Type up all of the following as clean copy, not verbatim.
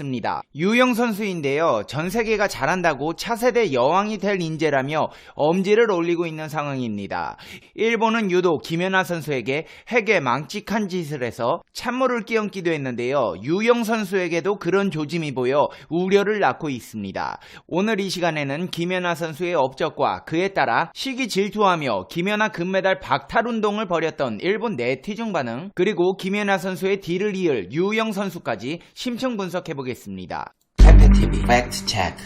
있습니다. 유영 선수인데요. 전 세계가 잘한다고 차세대 여왕이 될 인재라며 엄지를 올리고 있는 상황입니다. 일본은 유독 김연아 선수에게 핵에 망측한 짓을 해서 찬물을 끼얹기도 했는데요. 유영 선수에게도 그런 조짐이 보여 우려를 낳고 있습니다. 오늘 이 시간에는 김연아 선수의 업적과 그에 따라 시기 질투하며 김연아 금메달 박탈 운동을 벌였던 일본 네티즌 반응, 그리고 김연아 선수의 뒤를 이을 유영 선수까지 심층 분석해보겠습니다. 캡틴TV 팩트 체크.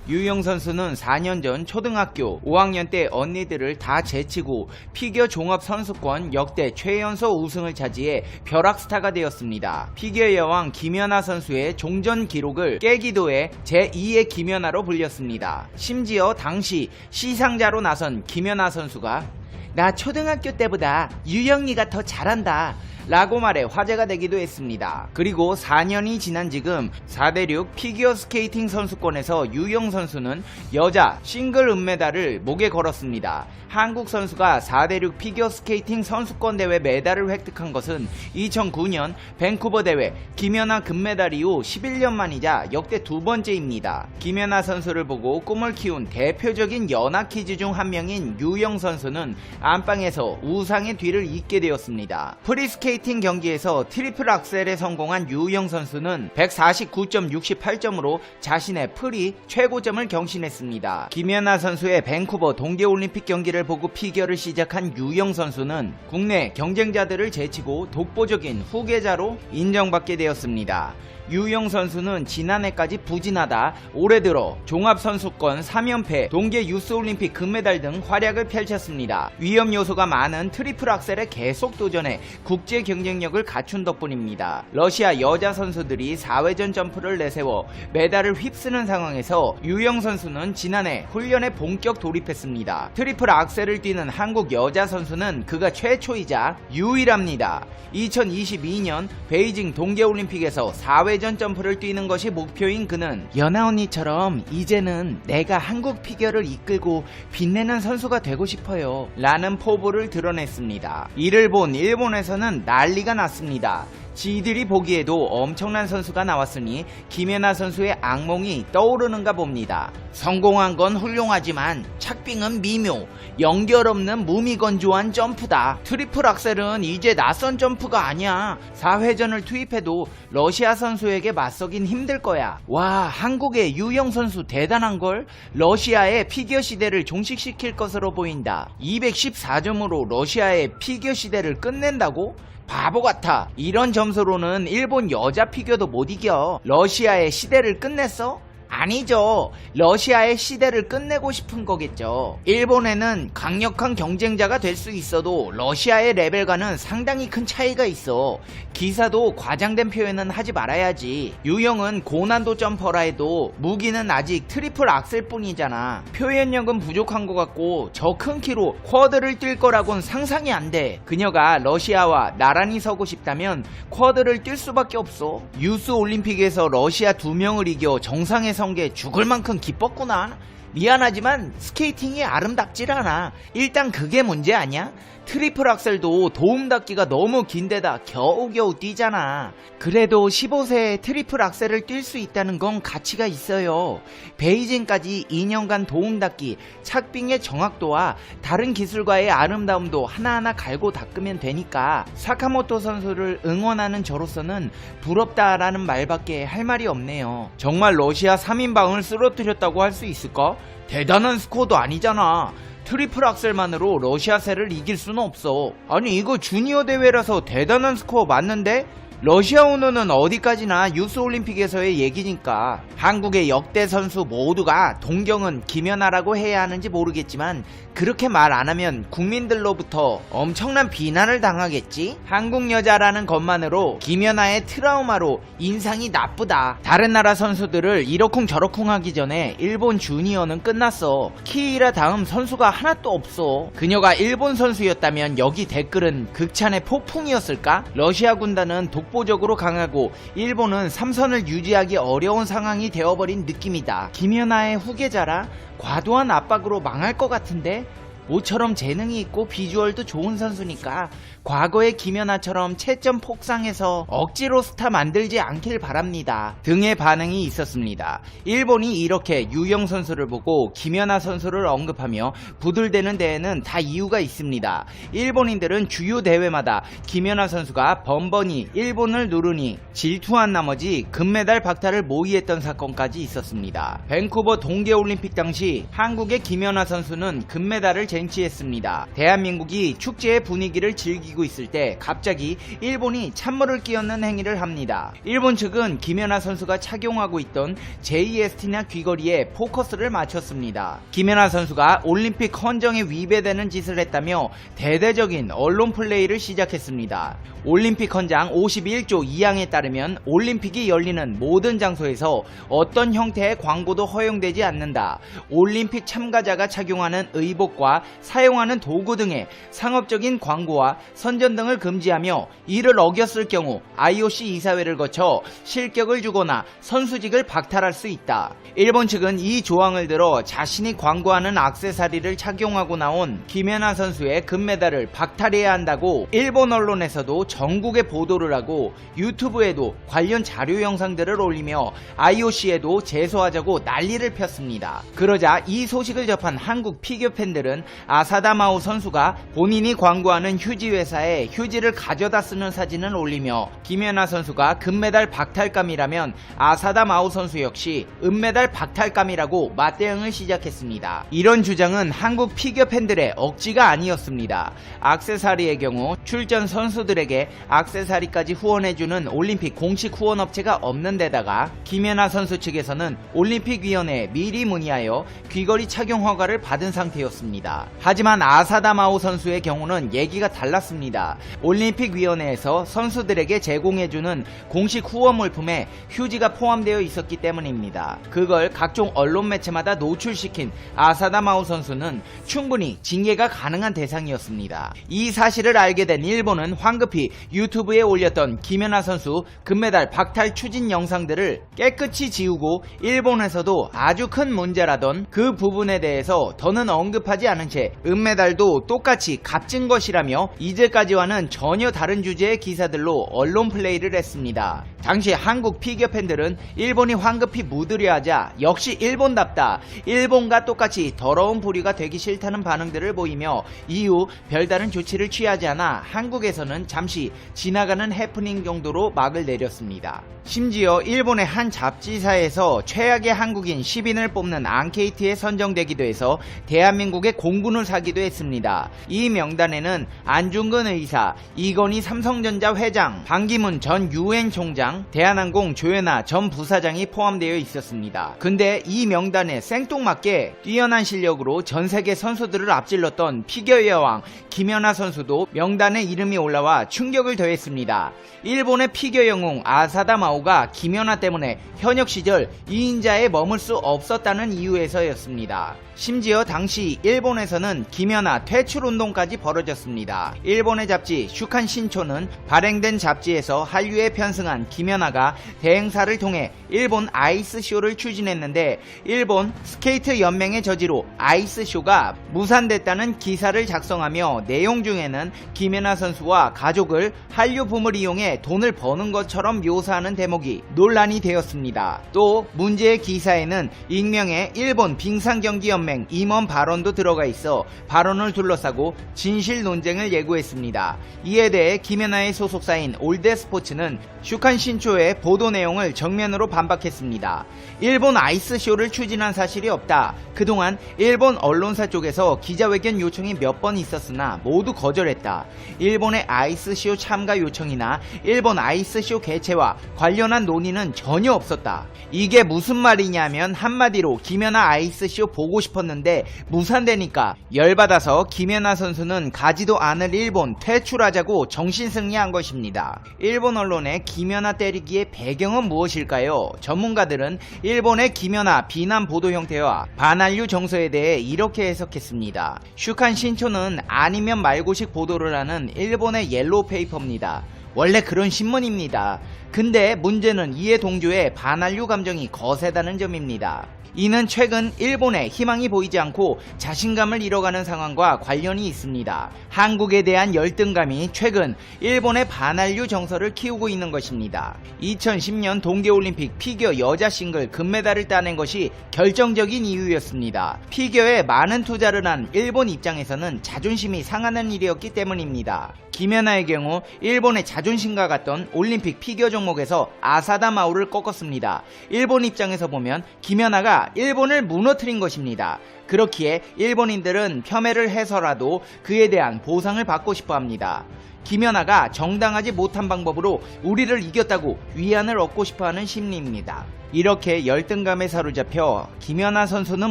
유영 선수는 4년 전 초등학교 5학년 때 언니들을 다 제치고 피겨 종합 선수권 역대 최연소 우승을 차지해 벼락스타가 되었습니다. 피겨 여왕 김연아 선수의 종전 기록을 깨기도 해 제2의 김연아로 불렸습니다. 심지어 당시 시상자로 나선 김연아 선수가 "나 초등학교 때보다 유영이가 더 잘한다" 라고 말해 화제가 되기도 했습니다. 그리고 4년이 지난 지금 4대륙 피겨스케이팅 선수권에서 유영 선수는 여자 싱글 은메달을 목에 걸었습니다. 한국 선수가 4대륙 피겨스케이팅 선수권 대회 메달을 획득한 것은 2009년 밴쿠버 대회 김연아 금메달 이후 11년 만이자 역대 두 번째입니다. 김연아 선수를 보고 꿈을 키운 대표적인 연하키즈 중 한 명인 유영 선수는 안방에서 우상의 뒤를 잇게 되었습니다. 프리스케이팅 경기에서 트리플 악셀에 성공한 유영 선수는 149.68점으로 자신의 프리 최고점을 경신했습니다. 김연아 선수의 밴쿠버 동계올림픽 경기를 보고 피겨를 시작한 유영 선수는 국내 경쟁자들을 제치고 독보적인 후계자로 인정받게 되었습니다. 유영 선수는 지난해까지 부진하다 올해 들어 종합선수권 3연패, 동계 유스올림픽 금메달 등 활약을 펼쳤습니다. 위험 요소가 많은 트리플 악셀에 계속 도전해 국제 경쟁력을 갖춘 덕분입니다. 러시아 여자 선수들이 4회전 점프를 내세워 메달을 휩쓰는 상황에서 유영 선수는 지난해 훈련에 본격 돌입했습니다. 트리플 악셀을 뛰는 한국 여자 선수는 그가 최초이자 유일합니다. 2022년 베이징 동계올림픽에서 4회전 점프를 뛰는 것이 목표인 그는 연아 언니처럼 이제는 내가 한국 피겨를 이끌고 빛내는 선수가 되고 싶어요 라는 포부를 드러냈습니다. 이를 본 일본에서는 난리가 났습니다. 지들이 보기에도 엄청난 선수가 나왔으니 김연아 선수의 악몽이 떠오르는가 봅니다. 성공한 건 훌륭하지만 착빙은 미묘, 연결 없는 무미건조한 점프다. 트리플 악셀은 이제 낯선 점프가 아니야. 4회전을 투입해도 러시아 선수에게 맞서긴 힘들 거야. 와, 한국의 유영 선수 대단한걸? 러시아의 피겨 시대를 종식시킬 것으로 보인다. 214점으로 러시아의 피겨 시대를 끝낸다고? 바보 같아. 이런 점수로는 일본 여자 피겨도 못 이겨. 러시아의 시대를 끝냈어? 아니죠. 러시아의 시대를 끝내고 싶은 거겠죠. 일본에는 강력한 경쟁자가 될 수 있어도 러시아의 레벨과는 상당히 큰 차이가 있어. 기사도 과장된 표현은 하지 말아야지. 유영은 고난도 점퍼라 해도 무기는 아직 트리플 악셀 뿐이잖아. 표현력은 부족한 것 같고 저 큰 키로 쿼드를 뛸 거라곤 상상이 안 돼. 그녀가 러시아와 나란히 서고 싶다면 쿼드를 뛸 수밖에 없어. 유스 올림픽에서 러시아 2명을 이겨 정상에 선 게 죽을 만큼 기뻤구나. 미안하지만 스케이팅이 아름답질 않아. 일단 그게 문제 아니야? 트리플 악셀도 도움 닫기가 너무 긴데다 겨우겨우 뛰잖아. 그래도 15세에 트리플 악셀을 뛸 수 있다는 건 가치가 있어요. 베이징까지 2년간 도움 닫기, 착빙의 정확도와 다른 기술과의 아름다움도 하나하나 갈고 닦으면 되니까 사카모토 선수를 응원하는 저로서는 부럽다라는 말밖에 할 말이 없네요. 정말 러시아 3인방을 쓰러뜨렸다고 할 수 있을까? 대단한 스코어도 아니잖아. 트리플 악셀만으로 러시아세를 이길 수는 없어. 아니 이거 주니어 대회라서 대단한 스코어 맞는데? 러시아 오너는 어디까지나 유스올림픽에서의 얘기니까. 한국의 역대 선수 모두가 동경은 김연아라고 해야 하는지 모르겠지만 그렇게 말 안하면 국민들로부터 엄청난 비난을 당하겠지? 한국 여자라는 것만으로 김연아의 트라우마로 인상이 나쁘다. 다른 나라 선수들을 이러쿵저러쿵 하기 전에 일본 주니어는 끝났어. 키이라 다음 선수가 하나도 없어. 그녀가 일본 선수였다면 여기 댓글은 극찬의 폭풍이었을까? 러시아 군단은 독보적으로 강하고 일본은 3선을 유지하기 어려운 상황이 되어버린 느낌이다. 김연아의 후계자라 과도한 압박으로 망할 것 같은데? 모처럼 재능이 있고 비주얼도 좋은 선수니까 과거의 김연아처럼 채점 폭상해서 억지로 스타 만들지 않길 바랍니다 등의 반응이 있었습니다. 일본이 이렇게 유영 선수를 보고 김연아 선수를 언급하며 부들대는 데에는 다 이유가 있습니다. 일본인들은 주요 대회마다 김연아 선수가 번번이 일본을 누르니 질투한 나머지 금메달 박탈을 모의했던 사건까지 있었습니다. 밴쿠버 동계올림픽 당시 한국의 김연아 선수는 금메달을 쟁취했습니다. 대한민국이 축제의 분위기를 즐기고 있을 때 갑자기 일본이 찬물을 끼얹는 행위를 합니다. 일본 측은 김연아 선수가 착용하고 있던 JST나 귀걸이에 포커스를 맞췄습니다. 김연아 선수가 올림픽 헌정에 위배되는 짓을 했다며 대대적인 언론 플레이를 시작했습니다. 올림픽 헌장 51조 2항에 따르면 올림픽이 열리는 모든 장소에서 어떤 형태의 광고도 허용되지 않는다. 올림픽 참가자가 착용하는 의복과 사용하는 도구 등의 상업적인 광고와 선전 등을 금지하며 이를 어겼을 경우 IOC 이사회를 거쳐 실격을 주거나 선수직을 박탈할 수 있다. 일본 측은 이 조항을 들어 자신이 광고하는 액세서리를 착용하고 나온 김연아 선수의 금메달을 박탈해야 한다고 일본 언론에서도 전국에 보도를 하고 유튜브에도 관련 자료 영상들을 올리며 IOC에도 제소하자고 난리를 폈습니다. 그러자 이 소식을 접한 한국 피겨 팬들은 아사다마오 선수가 본인이 광고하는 휴지 회사에 휴지를 가져다 쓰는 사진을 올리며 김연아 선수가 금메달 박탈감이라면 아사다마오 선수 역시 은메달 박탈감이라고 맞대응을 시작했습니다. 이런 주장은 한국 피겨 팬들의 억지가 아니었습니다. 액세서리의 경우 출전 선수들에게 액세서리까지 후원해주는 올림픽 공식 후원업체가 없는 데다가 김연아 선수 측에서는 올림픽위원회에 미리 문의하여 귀걸이 착용 허가를 받은 상태였습니다. 하지만 아사다마오 선수의 경우는 얘기가 달랐습니다. 올림픽위원회에서 선수들에게 제공해주는 공식 후원 물품에 휴지가 포함되어 있었기 때문입니다. 그걸 각종 언론 매체마다 노출시킨 아사다마오 선수는 충분히 징계가 가능한 대상이었습니다. 이 사실을 알게 된 일본은 황급히 유튜브에 올렸던 김연아 선수 금메달 박탈 추진 영상들을 깨끗이 지우고 일본에서도 아주 큰 문제라던 그 부분에 대해서 더는 언급하지 않은 채 은메달도 똑같이 값진 것이라며 이제까지와는 전혀 다른 주제의 기사들로 언론 플레이를 했습니다. 당시 한국 피겨 팬들은 일본이 황급히 묻으려 하자 역시 일본답다, 일본과 똑같이 더러운 부류가 되기 싫다는 반응들을 보이며 이후 별다른 조치를 취하지 않아 한국에서는 잠시 지나가는 해프닝 정도로 막을 내렸습니다. 심지어 일본의 한 잡지사에서 최악의 한국인 10인을 뽑는 앙케이트에 선정되기도 해서 대한민국의 공분을 사기도 했습니다. 이 명단에는 안중근 의사, 이건희 삼성전자 회장, 반기문 전 UN 총장, 대한항공 조현아 전 부사장이 포함되어 있었습니다. 근데 이 명단에 생뚱맞게 뛰어난 실력으로 전세계 선수들을 앞질렀던 피겨의 여왕 김연아 선수도 명단에 이름이 올라와 충격을 더했습니다. 일본의 피겨 영웅 아사다마오가 김연아 때문에 현역 시절 2인자에 머물 수 없었다는 이유에서였습니다. 심지어 당시 일본에서는 김연아 퇴출 운동까지 벌어졌습니다. 일본의 잡지 슈칸 신초는 발행된 잡지에서 한류에 편승한 김연아가 대행사를 통해 일본 아이스쇼를 추진했는데 일본 스케이트 연맹의 저지로 아이스쇼가 무산됐다는 기사를 작성하며 내용 중에는 김연아 선수와 가족을 한류 붐을 이용해 돈을 버는 것처럼 묘사하는 대목이 논란이 되었습니다. 또 문제의 기사에는 익명의 일본 빙상경기연맹 임원 발언도 들어가 있어 발언을 둘러싸고 진실 논쟁을 예고했습니다. 이에 대해 김연아의 소속사인 올드스포츠는 슈칸 신초의 보도 내용을 정면으로 반박했습니다. 일본 아이스쇼를 추진한 사실이 없다. 그동안 일본 언론사 쪽에서 기자회견 요청이 몇 번 있었으나 모두 거절했다. 일본의 아이스쇼 참가 요청이나 일본 아이스쇼 개최와 관련한 논의는 전혀 없었다. 이게 무슨 말이냐면 한마디로 김연아 아이스쇼 보고 싶었는데 무산되니까 열받아서 김연아 선수는 가지도 않을 일본 퇴출하자고 정신승리한 것입니다. 일본 언론의 김연아 때리기의 배경은 무엇일까요? 전문가들은 일본의 김연아 비난 보도 형태와 반한류 정서에 대해 이렇게 해석했습니다. 슈칸 신초는 아니면 말고식 보도를 하는 일본의 옐로우 페이퍼입니다. 원래 그런 신문입니다. 근데 문제는 이에 동조해 반한류 감정이 거세다는 점입니다. 이는 최근 일본에 희망이 보이지 않고 자신감을 잃어가는 상황과 관련이 있습니다. 한국에 대한 열등감이 최근 일본의 반한류 정서를 키우고 있는 것입니다. 2010년 동계올림픽 피겨 여자 싱글 금메달을 따낸 것이 결정적인 이유였습니다. 피겨에 많은 투자를 한 일본 입장에서는 자존심이 상하는 일이었기 때문입니다. 김연아의 경우 일본의 자존심과 같던 올림픽 피겨 종목에서 아사다 마오를 꺾었습니다. 일본 입장에서 보면 김연아가 일본을 무너뜨린 것입니다. 그렇기에 일본인들은 폄훼를 해서라도 그에 대한 보상을 받고 싶어 합니다. 김연아가 정당하지 못한 방법으로 우리를 이겼다고 위안을 얻고 싶어하는 심리입니다. 이렇게 열등감에 사로잡혀 김연아 선수는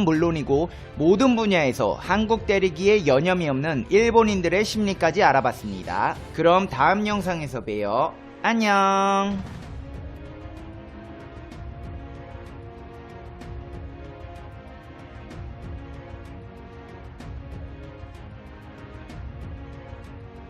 물론이고 모든 분야에서 한국 때리기에 여념이 없는 일본인들의 심리까지 알아봤습니다. 그럼 다음 영상에서 봬요. 안녕.